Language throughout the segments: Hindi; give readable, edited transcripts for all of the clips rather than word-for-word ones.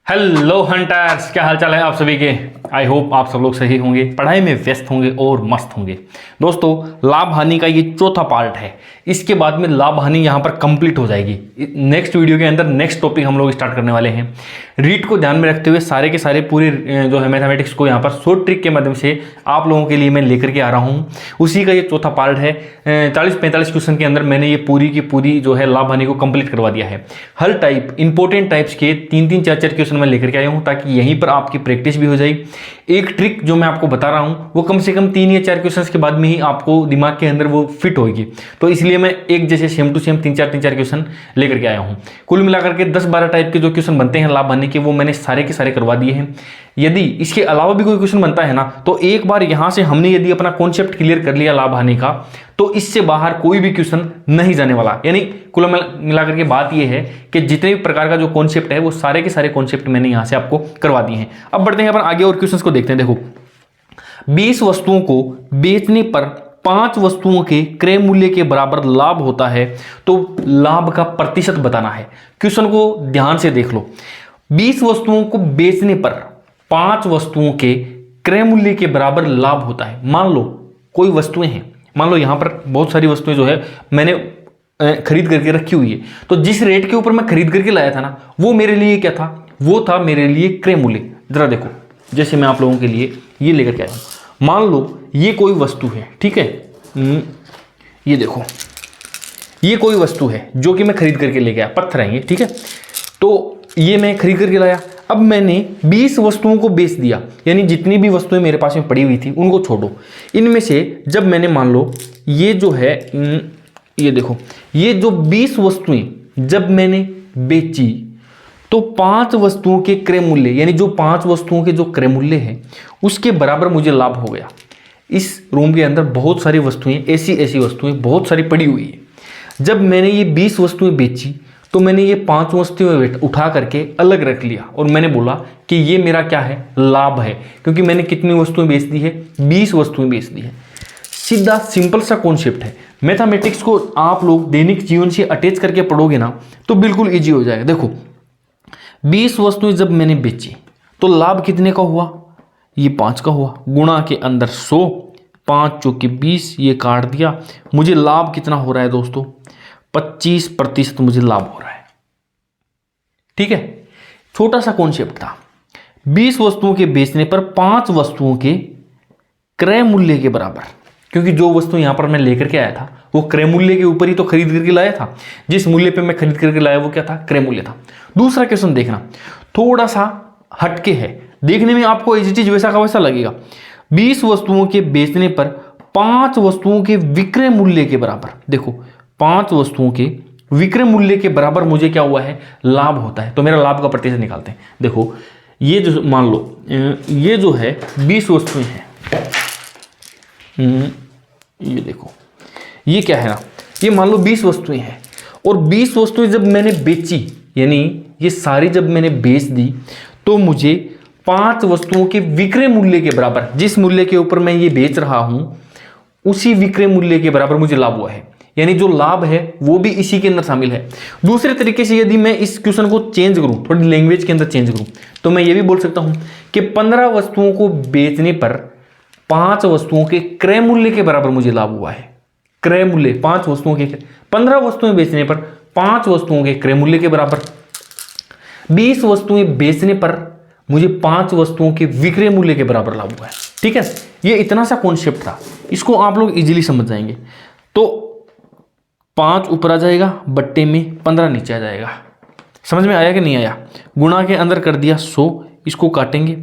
हेलो हंटर्स, क्या हाल चाल है आप सभी के। आई होप आप सब लोग सही होंगे, पढ़ाई में व्यस्त होंगे और मस्त होंगे। दोस्तों, लाभ हानि का ये चौथा पार्ट है। इसके बाद में लाभ हानि यहाँ पर कंप्लीट हो जाएगी। नेक्स्ट वीडियो के अंदर नेक्स्ट टॉपिक हम लोग स्टार्ट करने वाले हैं। रीड को ध्यान में रखते हुए सारे के सारे पूरे जो है मैथमेटिक्स को यहाँ पर शॉर्ट ट्रिक के माध्यम से आप लोगों के लिए मैं लेकर के आ रहा हूँ। उसी का ये चौथा पार्ट है। 40-45 क्वेश्चन के अंदर मैंने ये पूरी की पूरी जो है लाभ हानि को कंप्लीट करवा दिया है। हर टाइप इंपॉर्टेंट टाइप्स के 3-3, 4-4 क्वेश्चन मैं लेकर के आया हूँ, ताकि यहीं पर आपकी प्रैक्टिस भी हो जाएगी। एक ट्रिक जो मैं आपको बता रहा हूँ वो कम से कम 3 या 4 क्वेश्चंस के बाद में ही आपको दिमाग के अंदर वो फिट होगी। तो इसलिए मैं एक जैसे सेम टू सेम 3-4 क्वेश्चन लेकर के आया हूँ। कुल मिलाकर के 10-12 टाइप के जो क्वेश्चन बनते हैं लाभ हानि के, वो मैंने सारे के सारे करवा दिए हैं। यदि इसके अलावा भी कोई क्वेश्चन बनता है ना, तो एक बार यहां से हमने यदि अपना कॉन्सेप्ट क्लियर कर लिया लाभ हानि का, तो इससे बाहर कोई भी क्वेश्चन नहीं जाने वाला। यानी कुल मिलाकर के बात यह है कि जितने भी प्रकार का जो कॉन्सेप्ट है वो सारे के सारे कॉन्सेप्ट मैंने यहां से आपको करवा दिए हैं। अब बढ़ते हैं अपन आगे और क्वेश्चंस को देखते हैं। देखो, 20 वस्तुओं को बेचने पर 5 वस्तुओं के क्रय मूल्य के बराबर लाभ होता है, तो लाभ का प्रतिशत बताना है। क्वेश्चन को ध्यान से देख लो। 20 वस्तुओं को बेचने पर 5 वस्तुओं के क्रय मूल्य के बराबर लाभ होता है। मान लो कोई वस्तुएं हैं, मान लो यहां पर बहुत सारी वस्तुएं जो है मैंने खरीद करके रखी हुई है, तो जिस रेट के ऊपर मैं खरीद करके लाया था ना, वो मेरे लिए क्या था, वो था मेरे लिए क्रय मूल्य। जरा देखो, जैसे मैं आप लोगों के लिए ये लेकर के आया हूं। मान लो ये कोई वस्तु है, ठीक है, ये देखो, ये कोई वस्तु है जो कि मैं खरीद करके ले गया, पत्थर है ये, ठीक है। तो ये मैं खरीद करके लाया, अब मैंने 20 वस्तुओं को बेच दिया, यानी जितनी भी वस्तुएं मेरे पास में पड़ी हुई थी उनको छोड़ो। इनमें से जब मैंने मान लो ये जो है, ये देखो, ये जो 20 वस्तुएं जब मैंने बेची, तो 5 वस्तुओं के क्रय मूल्य, यानी जो 5 वस्तुओं के जो क्रय मूल्य है उसके बराबर मुझे लाभ हो गया। इस रूम के अंदर बहुत सारी वस्तुएं, ऐसी वस्तुएं बहुत सारी पड़ी हुई है। जब मैंने ये 20 वस्तुएं बेची, तो मैंने ये 5 वस्तुएं उठा करके अलग रख लिया और मैंने बोला कि ये मेरा क्या है, लाभ है, क्योंकि मैंने कितनी वस्तुएं बेच दी है, 20 वस्तुएं बेच दी है। सीधा सिंपल सा कॉन्सेप्ट है। मैथमेटिक्स को आप लोग दैनिक जीवन से अटैच करके पढ़ोगे ना, तो बिल्कुल ईजी हो जाएगा। देखो, 20 वस्तुएं जब मैंने बेची तो लाभ कितने का हुआ, ये 5 का हुआ, गुणा के अंदर 100, 5 चौके 20, ये काट दिया। मुझे लाभ कितना हो रहा है दोस्तों, 25% मुझे लाभ हो रहा है। ठीक है, छोटा सा कॉन्सेप्ट था। 20 वस्तुओं के बेचने पर 5 वस्तुओं के क्रय मूल्य के बराबर, क्योंकि जो वस्तु यहां पर मैं लेकर के आया था वो क्रय मूल्य के ऊपर ही तो खरीद करके लाया था। जिस मूल्य पे मैं खरीद करके लाया वो क्या था, क्रय मूल्य था। दूसरा क्वेश्चन देखना, थोड़ा सा हटके है, देखने में आपको ऐसी चीज वैसा का वैसा लगेगा। 20 वस्तुओं के बेचने पर 5 वस्तुओं के विक्रय मूल्य के बराबर, देखो 5 वस्तुओं के विक्रय मूल्य के बराबर मुझे क्या हुआ है, लाभ होता है। तो मेरा लाभ का प्रतिशत निकालते हैं। देखो, ये जो मान लो ये जो है 20 वस्तुएं हैं, ये देखो, ये क्या है ना, ये मान लो 20 वस्तुएं हैं, और 20 वस्तुएं जब मैंने बेची, यानी ये सारी जब मैंने बेच दी, तो मुझे 5 वस्तुओं के विक्रय मूल्य के बराबर, जिस मूल्य के ऊपर मैं ये बेच रहा हूं उसी विक्रय मूल्य के बराबर मुझे लाभ हुआ है। यानी जो लाभ है वो भी इसी के अंदर शामिल है। दूसरे तरीके से यदि मैं इस क्वेश्चन को चेंज करूं, थोड़ी लैंग्वेज के अंदर चेंज करूं, तो मैं ये भी बोल सकता हूं कि 15 वस्तुओं को बेचने पर 5 वस्तुओं के क्रय मूल्य के बराबर मुझे लाभ हुआ है। क्रय मूल्य 5 वस्तुओं के, 15 वस्तुएं बेचने पर 5 वस्तुओं के क्रय मूल्य के बराबर, 20 वस्तुएं बेचने पर मुझे 5 वस्तुओं के विक्रय मूल्य के बराबर लाभ हुआ है। ठीक है, ये इतना सा कॉन्सेप्ट था, इसको आप लोग इजीली समझ जाएंगे। तो 5 ऊपर आ जाएगा, बट्टे में 15 नीचे आ जाएगा। समझ में आया कि नहीं आया? गुणा के अंदर कर दिया 100, इसको काटेंगे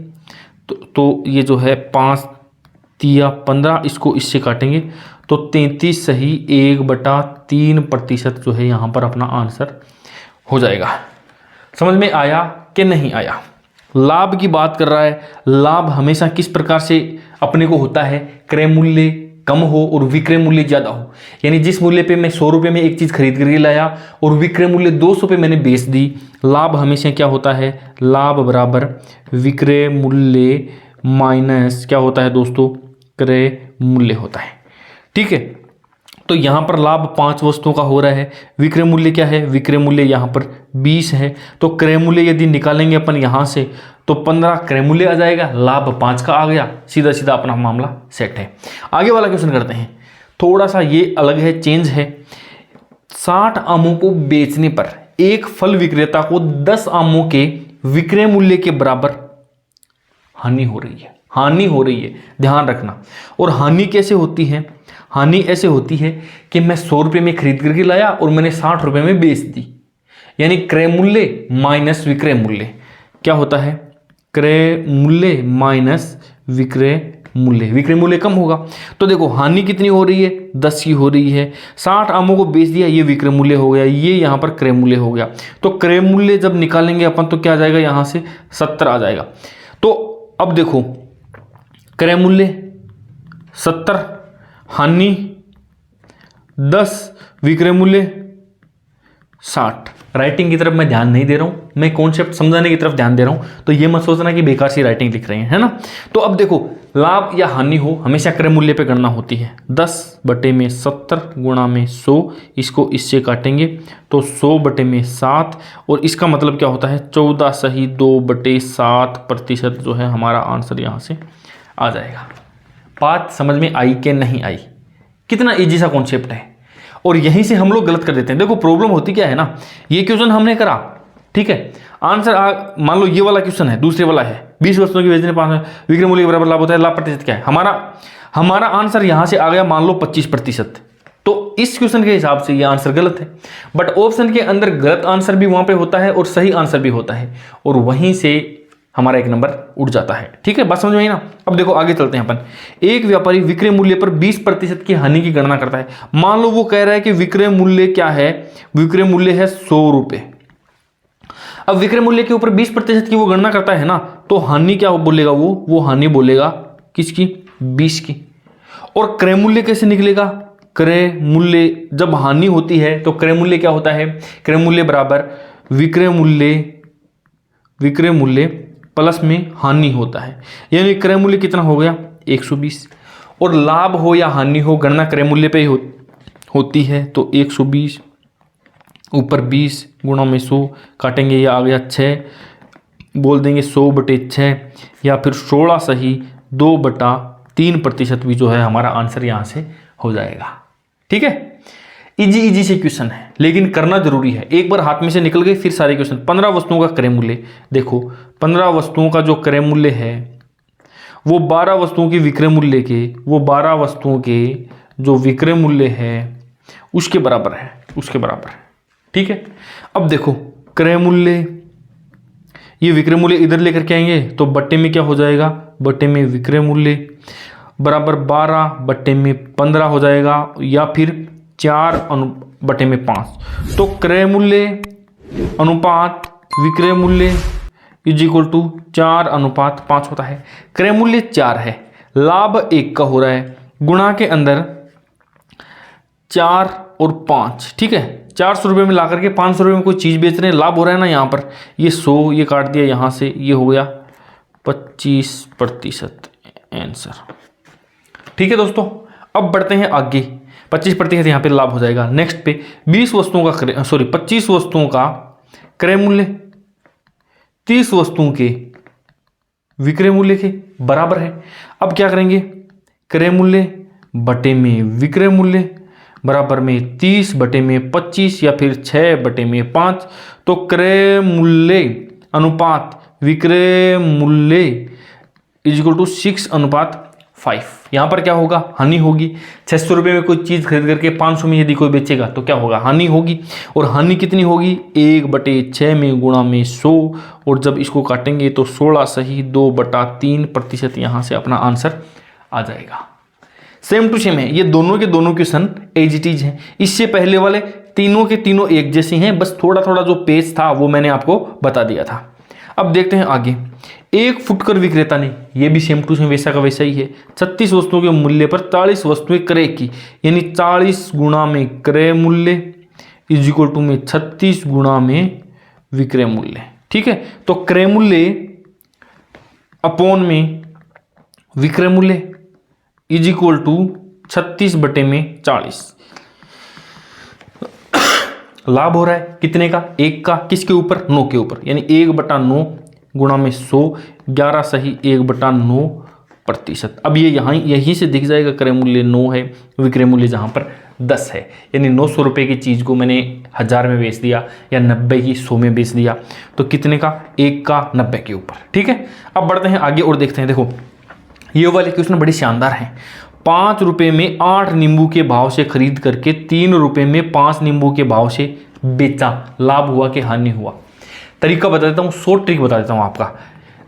तो ये जो है 5 तिया 15, इसको इससे काटेंगे तो 33 सही 1/3% जो है यहाँ पर अपना आंसर हो जाएगा। समझ में आया कि नहीं आया? लाभ की बात कर रहा है। लाभ हमेशा किस प्रकार से अपने को होता है, क्रय मूल्य कम हो और विक्रय मूल्य ज़्यादा हो। यानी जिस मूल्य पे मैं 100 रुपये में एक चीज़ खरीद करके लाया और विक्रय मूल्य 200 पे मैंने बेच दी, लाभ हमेशा क्या होता है, लाभ बराबर विक्रय मूल्य माइनस क्या होता है दोस्तों, क्रय मूल्य होता है। ठीक है, तो यहां पर लाभ 5 वस्तुओं का हो रहा है। विक्रय मूल्य क्या है? विक्रय मूल्य यहां पर 20 है, तो क्रय मूल्य यदि निकालेंगे अपन यहां से तो 15 क्रय मूल्य आ जाएगा, लाभ 5 का आ गया, सीधा सीधा अपना मामला सेट है। आगे वाला क्वेश्चन करते हैं, थोड़ा सा ये अलग है, चेंज है। 60 आमों को बेचने पर एक फल विक्रेता को 10 आमों के विक्रय मूल्य के बराबर हानि हो रही है। हानि हो रही है, ध्यान रखना। और हानि कैसे होती है? हानि ऐसे होती है कि मैं 100 रुपये में खरीद करके लाया और मैंने 60 रुपये में बेच दी, यानी क्रय मूल्य माइनस विक्रय मूल्य क्या होता है? क्रय मूल्य माइनस विक्रय मूल्य, विक्रय मूल्य कम होगा। तो देखो हानि कितनी हो रही है? 10 की हो रही है। 60 आमों को बेच दिया, ये विक्रय मूल्य हो गया, ये यहाँ पर क्रय मूल्य हो गया। तो क्रय मूल्य जब निकालेंगे अपन तो क्या आ जाएगा? यहाँ से 70 आ जाएगा। तो अब देखो क्रय मूल्य 70, हानि 10, विक्रय मूल्य 60। राइटिंग की तरफ मैं ध्यान नहीं दे रहा हूं, मैं कॉन्सेप्ट समझाने की तरफ ध्यान दे रहा हूं, तो ये मत सोचना कि बेकार सी राइटिंग लिख रहे हैं, है ना। तो अब देखो लाभ या हानि हो, हमेशा क्रय मूल्य पे गणना होती है। 10/70 गुणा में 100, इसको इससे काटेंगे तो 100/7, और इसका मतलब क्या होता है? 14.2/7% जो है हमारा आंसर यहाँ से आ जाएगा। बात समझ में आई कि नहीं आई? कितना इजी सा कॉन्सेप्ट है, और यहीं से हम लोग गलत कर देते हैं। देखो प्रॉब्लम होती क्या है ना, ये क्वेश्चन हमने करा, ठीक है, आंसर मान लो ये वाला क्वेश्चन है, दूसरे वाला है 20 वस्तुओं की बेचने 5 विक्रय मूल्य के बराबर लाभ होता है, लाभ प्रतिशत क्या है? हमारा आंसर यहां से आ गया मान लो 25%। तो इस क्वेश्चन के हिसाब से ये आंसर गलत है, बट ऑप्शन के अंदर गलत आंसर भी वहां पे होता है और सही आंसर भी होता है, और वहीं से हमारा एक नंबर उड़ जाता है। ठीक है, बात समझ में आई ना। अब देखो आगे चलते हैं अपन। एक व्यापारी विक्रय मूल्य पर 20% की हानि की गणना करता है। मान लो वो कह रहा है कि विक्रय मूल्य क्या है? विक्रय मूल्य है 100 रुपए। अब विक्रय मूल्य के ऊपर 20% की वो गणना करता है ना, तो हानि क्या बोलेगा? वो हानि बोलेगा किसकी? 20 की। और क्रय मूल्य कैसे निकलेगा? क्रय मूल्य जब हानि होती है तो क्रय मूल्य क्या होता है? क्रय मूल्य बराबर विक्रय मूल्य प्लस में हानि होता है, यानी क्रय मूल्य कितना हो गया? 120। और लाभ हो या हानि हो, गणना क्रय मूल्य पे ही होती है, तो 120 ऊपर 20 गुणा में 100 काटेंगे, ये आ गया 6, बोल देंगे 100/6, या फिर 16 सही 2/3% भी जो है हमारा आंसर यहाँ से हो जाएगा। ठीक है, इजी से क्वेश्चन है, लेकिन करना जरूरी है। एक बार हाथ में से निकल गए फिर सारे क्वेश्चन। 15 वस्तुओं का क्रय मूल्य, देखो 15 वस्तुओं का जो क्रय मूल्य है वो 12 वस्तुओं के विक्रय मूल्य के, वो 12 वस्तुओं के जो विक्रय मूल्य है उसके बराबर है, ठीक है। अब देखो क्रय मूल्य, ये विक्रय मूल्य इधर लेकर के आएंगे तो बट्टे में क्या हो जाएगा? बट्टे में विक्रय मूल्य बराबर 12/15 हो जाएगा, या फिर 4/5। तो क्रय मूल्य अनुपात विक्रय मूल्य इज इक्वल टू 4/5 होता है। क्रय मूल्य 4 है, लाभ 1 का हो रहा है, गुणा के अंदर 4 और 5, ठीक है। 400 रुपये में ला करके 500 रुपये में कोई चीज़ बेच रहे हैं, लाभ हो रहा है ना। यहाँ पर ये 100, ये काट दिया यहाँ से, ये हो गया 25% आंसर। ठीक है दोस्तों, अब बढ़ते हैं आगे। 25% यहाँ पे लाभ हो जाएगा। नेक्स्ट पे 25 वस्तुओं का क्रय मूल्य 30 वस्तुओं के विक्रय मूल्य के बराबर है। अब क्या करेंगे? क्रय मूल्य बटे में विक्रय मूल्य बराबर में 30/25 या फिर 6/5। तो क्रय मूल्य अनुपात विक्रय मूल्य इज इक्वल टू 6/5। यहां पर क्या होगा? हानि होगी। 600 रुपये में कोई चीज़ खरीद करके 500 में यदि कोई बेचेगा तो क्या होगा? हानि होगी। और हानि कितनी होगी? 1/6 में गुणा में 100, और जब इसको काटेंगे तो 16 सही 2/3% यहाँ से अपना आंसर आ जाएगा। सेम टू सेम है, ये दोनों के दोनों क्वेश्चन एज इट इज हैं। इससे पहले वाले तीनों के तीनों एक जैसे हैं, बस थोड़ा थोड़ा जो पेज था वो मैंने आपको बता दिया था। अब देखते हैं आगे। एक फुटकर विक्रेता ने, ये भी सेम टू सेम वैसा का वैसा ही है, 36 वस्तुओं के मूल्य पर 40 वस्तुएं क्रय की, यानी 40 गुणा में क्रय मूल्य इज इक्वल टू में 36 गुणा में विक्रय मूल्य। ठीक है, तो क्रय मूल्य अपॉन में विक्रय मूल्य इज इक्वल टू 36/40। लाभ हो रहा है कितने का, 1 का, किसके ऊपर, 9 के ऊपर, यानी 1/9 गुणा में 100, 11 सही 1/9%। अब ये यहाँ यहीं से दिख जाएगा, क्रय मूल्य 9 है, विक्रय मूल्य जहाँ पर 10 है, यानी 900 रुपये की चीज़ को मैंने 1000 में बेच दिया या 90 की 100 में बेच दिया, तो कितने का, 1 का 90 के ऊपर। ठीक है, अब बढ़ते हैं आगे और देखते हैं। देखो ये वाले क्वेश्चन बड़े शानदार हैं। 5 रुपये में 8 नींबू के भाव से खरीद करके 3 रुपये में 5 नींबू के भाव से बेचा, लाभ हुआ कि हानि हुआ। तरीका बता देता हूँ, शॉर्ट ट्रिक बता देता हूँ आपका।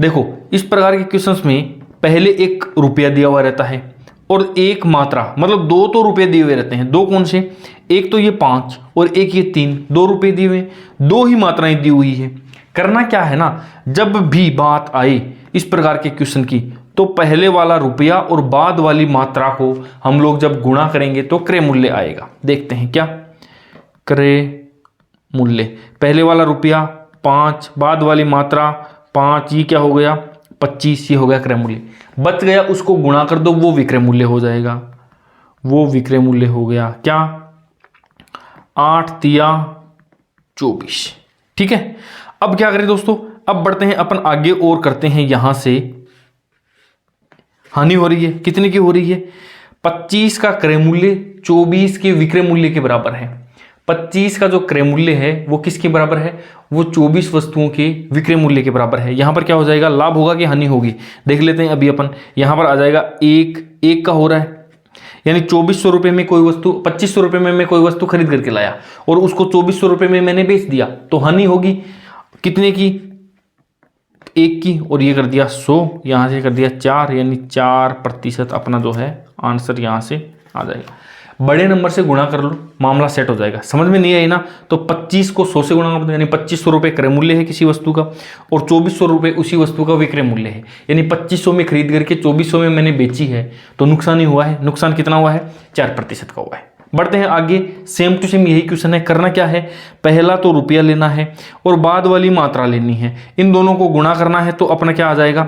देखो इस प्रकार के क्वेश्चंस में पहले 1 रुपया दिया हुआ रहता है और एक मात्रा, मतलब 2 तो रुपये दिए हुए रहते हैं। 2 कौन से, एक तो ये 5 और एक ये 3, 2 रुपये दिए हुए, 2 ही मात्राएं दी हुई है। करना क्या है ना, जब भी बात आए इस प्रकार के क्वेश्चन की, तो पहले वाला रुपया और बाद वाली मात्रा को हम लोग जब गुणा करेंगे तो क्रय मूल्य आएगा। देखते हैं क्या, क्रय मूल्य, पहले वाला रुपया 5, बाद वाली मात्रा 5, ये क्या हो गया 25, ये हो गया क्रय मूल्य। बच गया उसको गुणा कर दो, वो विक्रय मूल्य हो जाएगा, वो विक्रय मूल्य हो गया क्या, 8 तिया 24। ठीक है, अब क्या करें दोस्तों, अब बढ़ते हैं अपन आगे और करते हैं। यहां से हानि हो रही है, कितने की हो रही है, 25 का क्रय मूल्य 24 के विक्रय मूल्य के बराबर है। 25 का जो क्रय मूल्य है वो किसके बराबर है, वो 24 वस्तुओं के विक्रय मूल्य के बराबर है। यहां पर क्या हो जाएगा, लाभ होगा कि हानि होगी, देख लेते हैं अभी अपन। यहां पर आ जाएगा 1 का हो रहा है, यानी 2400 रुपये में कोई वस्तु, 2500 रुपये में मैं कोई वस्तु खरीद करके लाया और उसको 2400 रुपये में मैंने बेच दिया, तो हानि होगी कितने की, 1 की, और ये कर दिया 100, यहां से कर दिया 4, यानी 4% अपना जो है आंसर यहां से आ जाएगा। बड़े नंबर से गुणा कर लो, मामला सेट हो जाएगा। समझ में नहीं आई ना, तो 25 को 100 से गुणा कर दो, यानी 2500 रुपये क्रय मूल्य है किसी वस्तु का और 2400 रुपये उसी वस्तु का विक्रय मूल्य है, यानी 2500 में खरीद करके 2400 में मैंने बेची है, तो नुकसान ही हुआ है। नुकसान कितना हुआ है, 4% का हुआ है। बढ़ते हैं आगे, सेम टू सेम यही क्वेश्चन है। करना क्या है, पहला तो रुपया लेना है और बाद वाली मात्रा लेनी है, इन दोनों को गुणा करना है, तो अपना क्या आ जाएगा,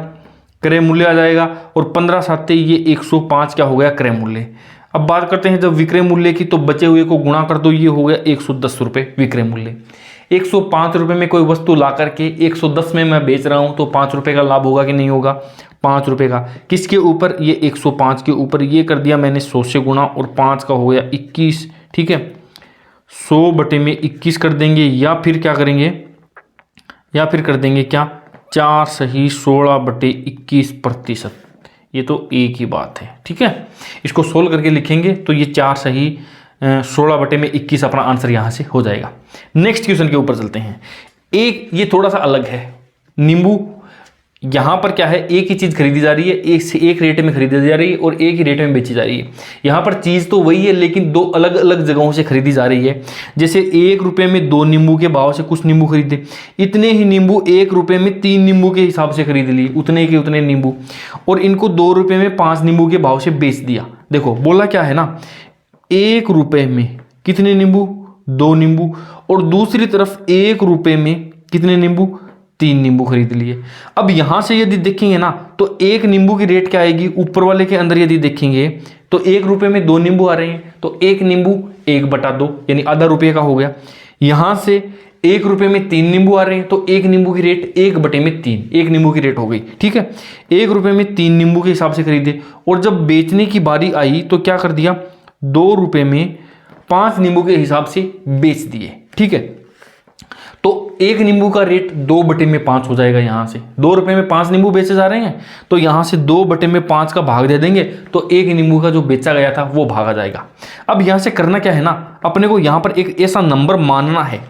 क्रय मूल्य आ जाएगा, और 15 साते ये 105 क्या हो गया, क्रय मूल्य। अब बात करते हैं जब विक्रय मूल्य की, तो बचे हुए को गुणा कर दो, ये हो गया 110 रुपये विक्रय मूल्य। 105 रुपये में कोई वस्तु ला करके 110 में मैं बेच रहा हूं, तो 5 रुपये का लाभ होगा कि नहीं होगा, 5 रुपये का। किसके ऊपर, ये 105 के ऊपर, ये कर दिया मैंने 100 से गुणा, और 5 का हो गया 21। ठीक है, 100 बटे में 21 कर देंगे, या फिर क्या करेंगे, या फिर कर देंगे क्या, 4 सही 16 बटे 21%। ये तो एक ही बात है। ठीक है, इसको सोल्व करके लिखेंगे तो ये 4 सही 16 बटे में 21 अपना आंसर यहां से हो जाएगा। नेक्स्ट क्वेश्चन के ऊपर चलते हैं। एक ये थोड़ा सा अलग है, नींबू, यहां पर क्या है, एक ही चीज खरीदी जा रही है, एक से एक रेट में खरीदी जा रही है और एक ही रेट में बेची जा रही है। यहां पर चीज तो वही है, लेकिन 2 अलग अलग जगहों से खरीदी जा रही है। जैसे 1 रुपये में 2 नींबू के भाव से कुछ नींबू खरीदे, इतने ही नींबू 1 रुपये में 3 नींबू के हिसाब से खरीद लिए, उतने के उतने नींबू, और इनको 2 रुपये में 5 नींबू के भाव से बेच दिया। देखो बोला क्या है ना, 1 रुपये में कितने नींबू, 2 नींबू, और दूसरी तरफ 1 रुपये में कितने नींबू, 3 नींबू खरीद लिए। अब यहां से यदि देखेंगे ना, तो 1 नींबू की रेट क्या आएगी, ऊपर वाले के अंदर यदि देखेंगे तो 1 रुपये में 2 नींबू आ रहे हैं, तो 1 नींबू 1/2, यानी आधा रुपये का हो गया। यहां से 1 रुपये में 3 नींबू आ रहे हैं, तो 1 नींबू की रेट 1/3, 1 नींबू की रेट हो गई। ठीक है, 1 रुपये में 3 नींबू के हिसाब से खरीदे, और जब बेचने की बारी आई तो क्या कर दिया, 2 रुपये में 5 नींबू के हिसाब से बेच दिए। ठीक है, तो 1 नींबू का रेट 2/5 हो जाएगा। यहां से 2 रुपये में 5 नींबू बेचे जा रहे हैं, तो यहां से 2/5 का भाग दे देंगे, तो 1 नींबू का जो बेचा गया था वो भागा जाएगा। अब यहां से करना क्या है ना, अपने को यहां पर एक ऐसा नंबर मानना है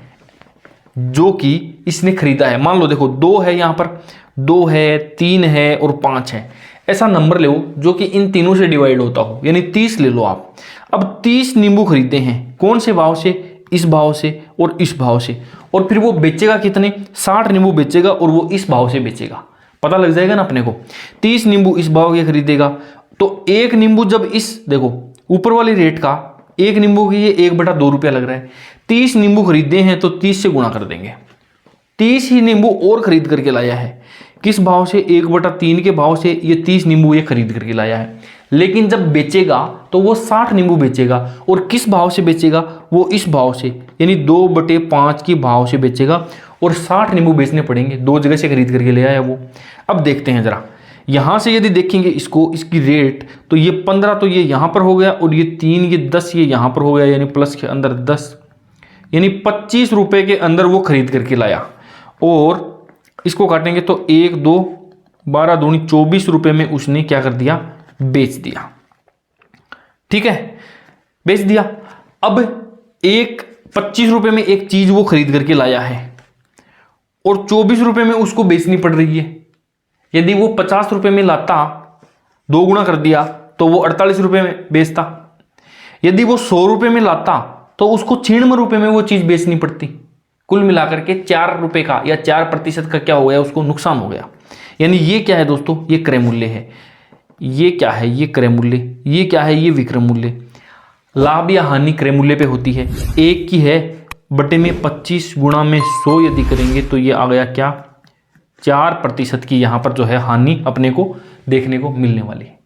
जो कि इसने खरीदा है। मान लो देखो 2 है, यहां पर 2 है, 3 है और 5 है। ऐसा नंबर लो जो कि इन तीनों से डिवाइड होता हो, यानी 30 ले लो आप। अब 30 नींबू खरीदे हैं, कौन से भाव से, इस भाव से और इस भाव से, और फिर वो बेचेगा कितने, 60 नींबू बेचेगा, और वो इस भाव से बेचेगा। पता लग जाएगा ना अपने को, 30 नींबू इस भाव के खरीदेगा, तो 1 नींबू जब इस, देखो ऊपर वाली रेट का 1 नींबू की ये 1/2 रुपया लग रहा है, 30 नींबू खरीदे हैं तो 30 से गुणा कर देंगे। 30 ही नींबू और खरीद करके लाया है, किस भाव से, 1/3 के भाव से ये 30 नींबू ये खरीद करके लाया है। लेकिन जब बेचेगा तो वो 60 नींबू बेचेगा, और किस भाव से बेचेगा, वो इस भाव से, यानी 2/5 के भाव से बेचेगा, और 60 नींबू बेचने पड़ेंगे। 2 जगह से खरीद करके ले आया वो। अब देखते हैं जरा, यहां से यदि देखेंगे इसको, इसकी रेट, तो ये 15 तो ये यहां पर हो गया, और ये 3 ये 10 ये यहां पर हो गया, यानी प्लस के अंदर 10, यानी 25 रुपए के अंदर वो खरीद करके लाया। और इसको काटेंगे तो 1 2 12 दूनी 24 रुपए में उसने क्या कर दिया, बेच दिया। ठीक है, बेच दिया। अब 25 रुपए में एक चीज वो खरीद करके लाया है, और 24 रुपए में उसको बेचनी पड़ रही है। यदि वो 50 रुपए में लाता, 2 गुना कर दिया, तो वो 48 रुपए में बेचता। यदि वो 100 रुपए में लाता, तो उसको 96 रुपए में वो चीज बेचनी पड़ती। कुल मिलाकर के 4 रुपए का या 4% का क्या हो गया, उसको नुकसान हो गया। यानी ये क्या है दोस्तों, ये क्रय मूल्य है। ये क्या है, ये क्रय मूल्य। ये क्या है, ये विक्रय मूल्य। लाभ या हानि क्रय मूल्य पे होती है। एक की है बटे में 25 गुणा में 100 यदि करेंगे तो ये आ गया क्या, 4% की यहाँ पर जो है हानि अपने को देखने को मिलने वाली है।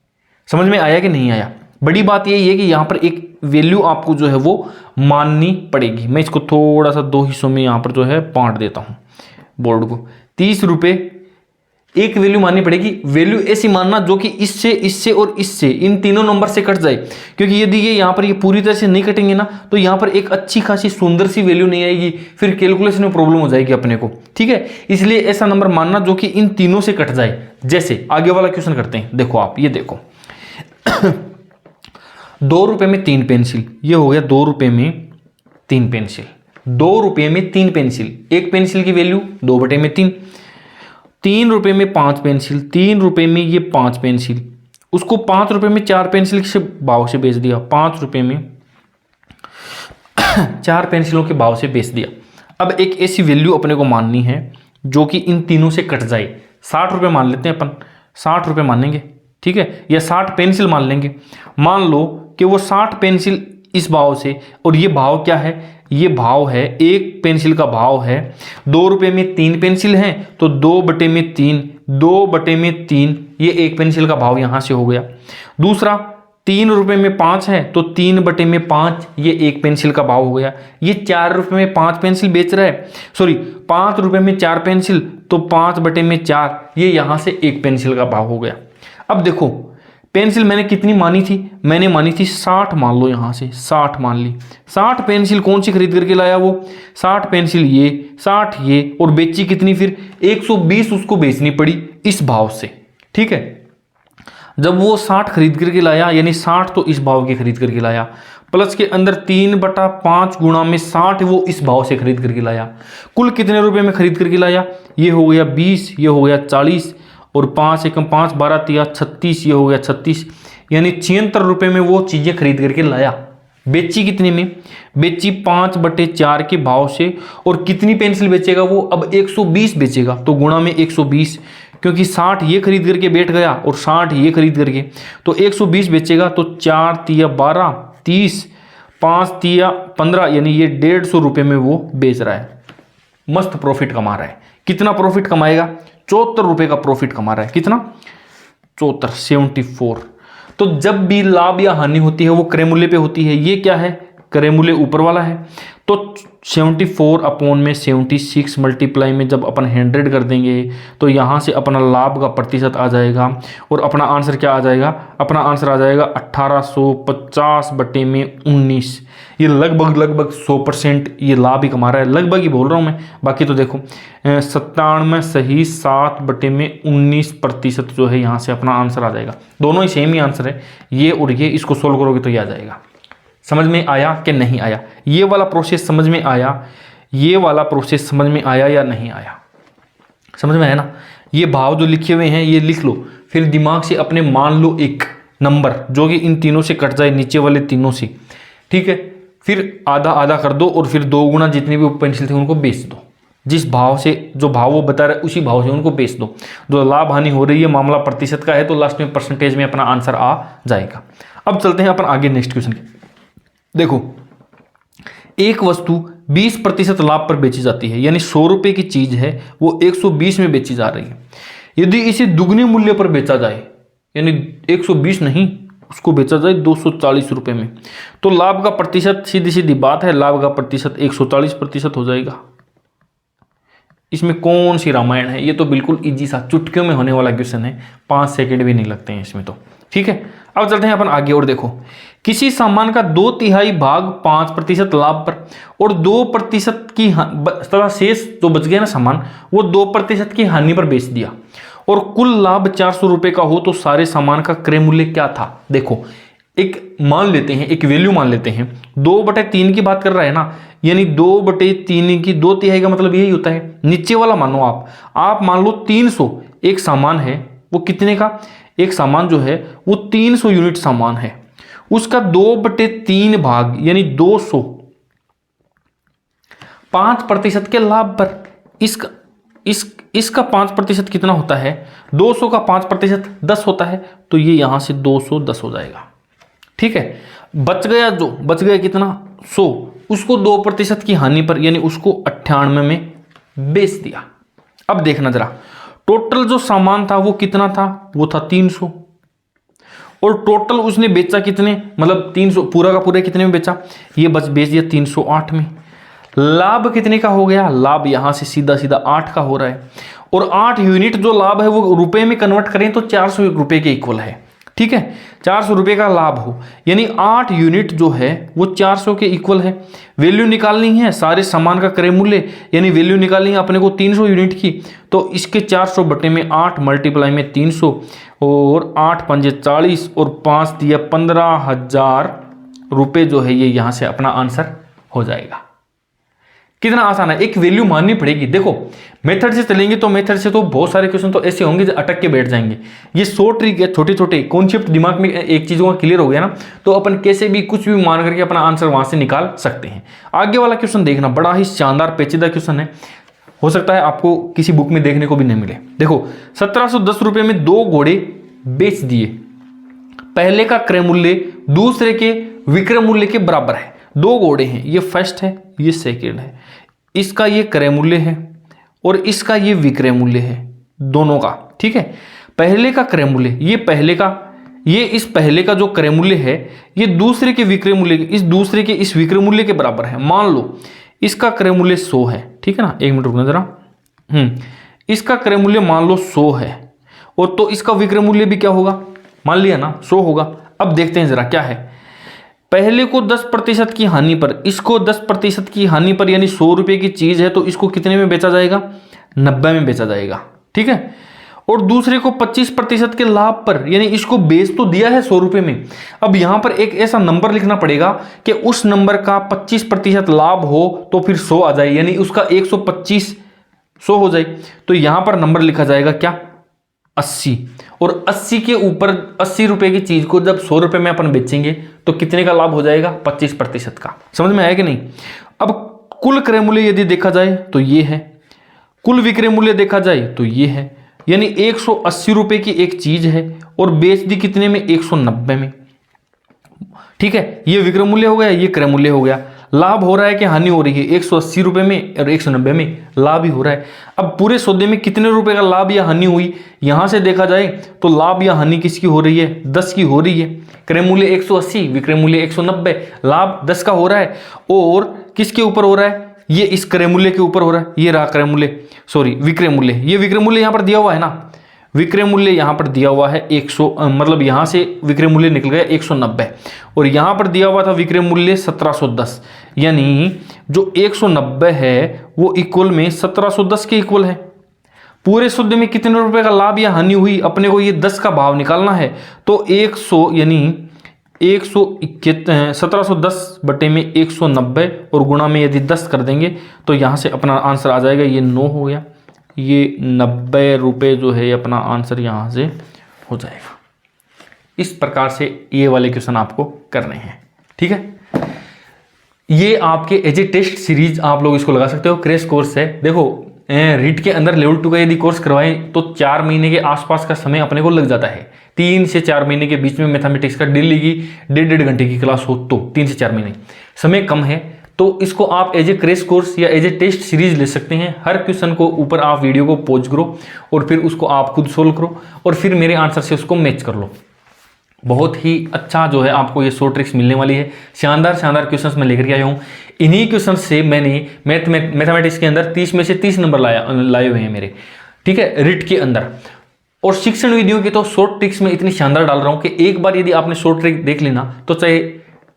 समझ में आया कि नहीं आया? बड़ी बात यही है कि यहाँ पर एक वैल्यू आपको जो है वो माननी पड़ेगी। मैं इसको थोड़ा सा 2 हिस्सों में यहाँ पर जो है बांट देता हूँ बोर्ड को। 30 रुपये एक वैल्यू माननी पड़ेगी। वैल्यू ऐसी मानना जो कि इससे, इससे और इससे, इन तीनों नंबर से कट जाए, क्योंकि यदि ये यहाँ पर ये पूरी तरह से नहीं कटेंगे ना, तो यहाँ पर एक अच्छी खासी सुंदर सी वैल्यू नहीं आएगी, फिर कैलकुलेशन में प्रॉब्लम हो जाएगी अपने को। ठीक है, इसलिए ऐसा नंबर मानना जो कि इन तीनों से कट जाए। जैसे आगे वाला क्वेश्चन करते हैं, देखो आप ये देखो 2 रुपए में 3 पेंसिल, ये हो गया 2 रुपए में 3 पेंसिल। 2 रुपए में 3 पेंसिल, एक पेंसिल की वैल्यू 2/3। 3 रुपए में 5 पेंसिल, 3 रुपए में ये 5 पेंसिल, उसको 5 रुपए में 4 पेंसिल के भाव से बेच दिया। 5 रुपए में 4 पेंसिलों के भाव से बेच दिया। अब एक ऐसी वैल्यू अपने को माननी है जो कि इन तीनों से कट जाए। 60 रुपए मान लेते हैं अपन, 60 रुपए मानेंगे, ठीक है, या 60 पेंसिल मान लेंगे। मान लो कि वो 60 पेंसिल इस भाव से, और ये भाव क्या है, ये भाव है, एक पेंसिल का भाव है 2 रुपए में 3 पेंसिल हैं, तो 2/3, 2/3 ये एक पेंसिल का भाव यहां से हो गया। दूसरा 3 रुपए में 5 है, तो 3/5 ये एक पेंसिल का भाव हो गया। ये 4 रुपए में 5 पेंसिल बेच रहा है, सॉरी 5 रुपए में 4 पेंसिल, तो 5/4 ये यहां से एक पेंसिल का भाव हो गया। अब देखो पेंसिल मैंने कितनी मानी थी, मैंने मानी थी 60, मान लो यहां से 60 मान ली। 60 पेंसिल कौन सी खरीद करके लाया वो, 60 पेंसिल ये, 60 ये, और बेची कितनी, फिर 120 उसको बेचनी पड़ी इस भाव से। ठीक है, जब वो 60 खरीद करके लाया, यानी 60 तो इस भाव की खरीद करके लाया, प्लस के अंदर 3/5 गुणा में 60 वो इस भाव से खरीद करके लाया। कुल कितने रुपए में खरीद करके लाया, ये हो गया 20, ये हो गया 40, और 5 एकम 5 12 तिया 36, ये हो गया 36, यानी 76 रुपए में वो चीजें खरीद करके लाया। बेची कितने में, बेची 5/4 के भाव से। और कितनी पेंसिल बेचेगा वो, अब 120 बेचेगा, तो गुणा में 120, क्योंकि 60 ये खरीद करके बैठ गया और 60 ये खरीद करके, तो 120 बेचेगा, तो 4 तिया 12 30, 5 तिया 15, यानी ये 150 रुपए में वो बेच रहा है। मस्त प्रॉफिट कमा रहा है। कितना प्रॉफिट कमाएगा, 74 रुपए का प्रॉफिट कमा रहा है। कितना, 74। तो जब भी लाभ या हानि होती है वो क्रय मूल्य पे होती है। ये क्या है, क्रय मूल्य ऊपर वाला है, तो 74/76 मल्टीप्लाई में जब अपन 100 कर देंगे तो यहाँ से अपना लाभ का प्रतिशत आ जाएगा, और अपना आंसर क्या आ जाएगा, अपना आंसर आ जाएगा 1850/19। ये लगभग 100% ये लाभ ही कमा रहा है, लगभग ही बोल रहा हूँ मैं, बाकी तो देखो 97 सही 7/19% जो है यहाँ से अपना आंसर आ जाएगा। दोनों ही सेम ही आंसर है, ये और ये, इसको सोल्व करोगे तो ये आ जाएगा। समझ में आया कि नहीं आया, ये वाला प्रोसेस समझ में आया, ये वाला प्रोसेस समझ में आया या नहीं आया, समझ में आया ना। ये भाव जो लिखे हुए हैं ये लिख लो, फिर दिमाग से अपने मान लो एक नंबर जो कि इन तीनों से कट जाए, नीचे वाले तीनों से, ठीक है, फिर आधा आधा कर दो, और फिर 2 गुना जितने भी पेंसिल थे उनको बेच दो। जिस भाव से, जो भाव वो बता रहा है उसी भाव से उनको बेच दो। जो लाभ हानि हो रही है मामला प्रतिशत का है, तो लास्ट में परसेंटेज में अपना आंसर आ जाएगा। अब चलते हैं अपन आगे नेक्स्ट क्वेश्चन के। देखो, एक वस्तु 20% लाभ पर बेची जाती है, यानी 100 रुपए की चीज है वो 120 में बेची जा रही है। यदि इसे दुगने मूल्य पर बेचा जाए, यानी 120 नहीं उसको बेचा जाए 240 रुपये में, तो लाभ का प्रतिशत, सीधी सीधी बात है, लाभ का प्रतिशत 140% हो जाएगा। इसमें कौन सी रामायण है, ये तो बिल्कुल इजी सा चुटकियों में होने वाला क्वेश्चन है, 5 सेकंड भी नहीं लगते हैं इसमें तो। ठीक है, अब चलते हैं अपन आगे और देखो, किसी सामान का 2/3 भाग 5% लाभ पर और 2% की तथा शेष जो बच गया ना सामान, वो 2% की हानि पर बेच दिया और कुल लाभ 400 रुपये का हो, तो सारे सामान का क्रय मूल्य क्या था। देखो एक मान लेते हैं, एक वैल्यू मान लेते हैं, 2/3 की बात कर रहा है ना, यानी 2/3 की 2/3 का मतलब यही होता है। नीचे वाला मानो आप मान लो 300 एक सामान है, वो कितने का, एक सामान जो है वो 300 यूनिट सामान है, उसका 2/3 भाग यानी 200 5% के लाभ पर, इसका 5% कितना होता है, 200 का 5% 10 होता है, तो ये यहां से 210 हो जाएगा। ठीक है, बच गया कितना 100, उसको 2% की हानि पर यानी उसको 98 में बेच दिया। अब देखना जरा, टोटल जो सामान था वो कितना था, वो था 300 और टोटल उसने बेचा कितने, मतलब 300 पूरा का पूरा कितने में बेचा, ये बेच दिया 308 में। लाभ कितने का हो गया, लाभ यहां से सीधा सीधा 8 का हो रहा है और 8 यूनिट जो लाभ है वो रुपए में कन्वर्ट करें तो 400 रुपए के इक्वल है। ठीक है, 400 रुपये का लाभ हो यानी 8 यूनिट जो है वो 400 के इक्वल है। वैल्यू निकालनी है सारे सामान का क्रय मूल्य, यानी वैल्यू निकालनी है अपने को 300 यूनिट की, तो इसके 400 बटे में 8 मल्टीप्लाई में 300 और 8 पंजे 40 और 5 दिया 15,000 रुपये जो है ये यहाँ से अपना आंसर हो जाएगा। कितना आसान है, एक वैल्यू माननी पड़ेगी। देखो मेथड से चलेंगे तो मेथड से तो बहुत सारे क्वेश्चन तो ऐसे होंगे जो अटक के बैठ जाएंगे। ये 100 ट्रिक है, छोटे छोटे कॉन्सेप्ट दिमाग में एक चीज़ों का क्लियर हो गया ना, तो अपन कैसे भी कुछ भी मान करके अपना आंसर वहां से निकाल सकते हैं। आगे वाला क्वेश्चन देखना, बड़ा ही शानदार पेचीदा क्वेश्चन है, हो सकता है आपको किसी बुक में देखने को भी नहीं मिले। देखो 1710 रुपये में 2 घोड़े बेच दिए, पहले का क्रय मूल्य दूसरे के विक्रय मूल्य के बराबर है। 2 घोड़े हैं, ये फर्स्ट है ये सेकेंड है, इसका ये क्रय मूल्य है और इसका ये विक्रय मूल्य है दोनों का। ठीक है, पहले का क्रय मूल्य ये पहले का, ये इस पहले का जो क्रय मूल्य है ये दूसरे के विक्रय मूल्य, इस दूसरे के इस विक्रय मूल्य के बराबर है। मान लो इसका क्रय मूल्य 100 है, ठीक है ना, एक मिनट रुकना जरा, इसका क्रय मूल्य मान लो 100 है और तो इसका विक्रय मूल्य भी क्या होगा, मान लिया ना 100 होगा। अब देखते हैं जरा क्या है, पहले को 10% की हानि पर, इसको 10% की हानि पर यानी 100 रुपये की चीज है तो इसको कितने में बेचा जाएगा, 90 में बेचा जाएगा। ठीक है, और दूसरे को 25% के लाभ पर, यानी इसको बेच तो दिया है 100 रुपये में, अब यहां पर एक ऐसा नंबर लिखना पड़ेगा कि उस नंबर का 25% लाभ हो तो फिर 100 आ जाए, यानी उसका 125 100 हो जाए। तो यहां पर नंबर लिखा जाएगा क्या, 80, और 80 के ऊपर 80 रुपए की चीज को जब 100 रुपए में अपन बेचेंगे तो कितने का लाभ हो जाएगा, 25% का। समझ में आया कि नहीं। अब कुल क्रय मूल्य यदि देखा जाए तो ये है, कुल विक्रय मूल्य देखा जाए तो ये है, यानी 180 रुपए की एक चीज है और बेच दी कितने में, 190 में। ठीक है, ये विक्रय मूल्य हो गया, ये क्रय मूल्य हो गया। लाभ हो रहा है कि हानि हो रही है, 180 रुपए में और 190 में लाभ ही हो रहा है। अब पूरे सौदे में कितने रुपए का लाभ या हानि हुई, यहां से देखा जाए तो लाभ या हानि किसकी हो रही है, 10 की हो रही है। क्रय मूल्य 180, विक्रय मूल्य 190, लाभ 10 का हो रहा है और किसके ऊपर हो रहा है, ये इस क्रय मूल्य के ऊपर हो रहा है। ये रहा क्रय मूल्य, सॉरी विक्रय मूल्य, ये विक्रय मूल्य यहां पर दिया हुआ है ना, विक्रय मूल्य यहां पर दिया हुआ है 100, मतलब यहां से विक्रय मूल्य निकल गया 190 और यहां पर दिया हुआ था विक्रय मूल्य 1710, यानी जो 190 है वो इक्वल में 1710 के इक्वल है। पूरे सौदे में कितने रुपए का लाभ या हानि हुई, अपने को ये 10 का भाव निकालना है, तो 100 यानी 1710 बटे में 190 और गुणा में यदि 10 कर देंगे तो यहां से अपना आंसर आ जाएगा, ये 9 हो गया, ये 90 रुपये जो है अपना आंसर यहां से हो जाएगा। इस प्रकार से ये वाले क्वेश्चन आपको करने हैं। ठीक है, ये आपके एज ए टेस्ट सीरीज आप लोग इसको लगा सकते हो, क्रैश कोर्स है। देखो रीट के अंदर लेवल 2 का यदि कोर्स करवाएं तो 4 महीने के आसपास का समय अपने को लग जाता है। 3 से 4 महीने के बीच में मैथमेटिक्स का डेली की 1.5 घंटे की क्लास हो तो 3 से 4 महीने समय कम है, तो इसको आप एज ए क्रैश कोर्स या एज ए टेस्ट सीरीज ले सकते हैं। हर क्वेश्चन को ऊपर आप वीडियो को पॉज करो और फिर उसको आप खुद सोल्व करो और फिर मेरे आंसर से उसको मैच कर लो। बहुत ही अच्छा जो है आपको ये शॉर्ट ट्रिक्स मिलने वाली है। शानदार शानदार क्वेश्चंस मैं लेकर के आया हूँ। इन्हीं क्वेश्चंस से मैंने मैथमेटिक्स के अंदर 30 में से 30 नंबर लाए हुए हैं मेरे, ठीक है, रिट के अंदर। और शिक्षण विधियों की तो शॉर्ट ट्रिक्स में इतनी शानदार डाल रहा हूँ कि एक बार यदि आपने शॉर्ट ट्रिक देख लेना तो चाहे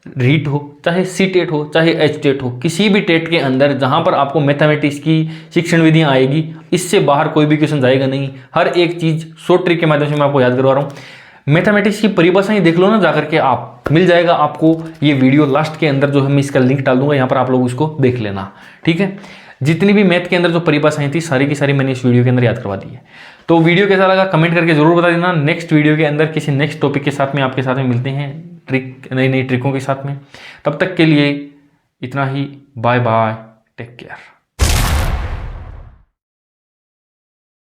रीट हो, चाहे सी टेट हो, चाहे एच टेट हो, किसी भी टेट के अंदर जहां पर आपको मैथमेटिक्स की शिक्षण विधियां आएगी, इससे बाहर कोई भी क्वेश्चन जाएगा नहीं। हर एक चीज शॉर्ट ट्रिक के माध्यम से मैं आपको याद करवा रहा हूं। मैथमेटिक्स की परिभाषाएं देख लो ना जाकर के, आप मिल जाएगा आपको ये वीडियो लास्ट के अंदर जो है मैं इसका लिंक डाल दूंगा, यहाँ पर आप लोग उसको देख लेना, ठीक है। जितनी भी मैथ के अंदर जो परिभाषाएं थी सारी की सारी मैंने इस वीडियो के अंदर याद करवा दी है। तो वीडियो कैसा लगा कमेंट करके जरूर बता देना। नेक्स्ट वीडियो के अंदर किसी नेक्स्ट टॉपिक के साथ में आपके साथ में मिलते हैं, ट्रिक नई नई ट्रिकों के साथ में। तब तक के लिए इतना ही, बाय बाय, टेक केयर।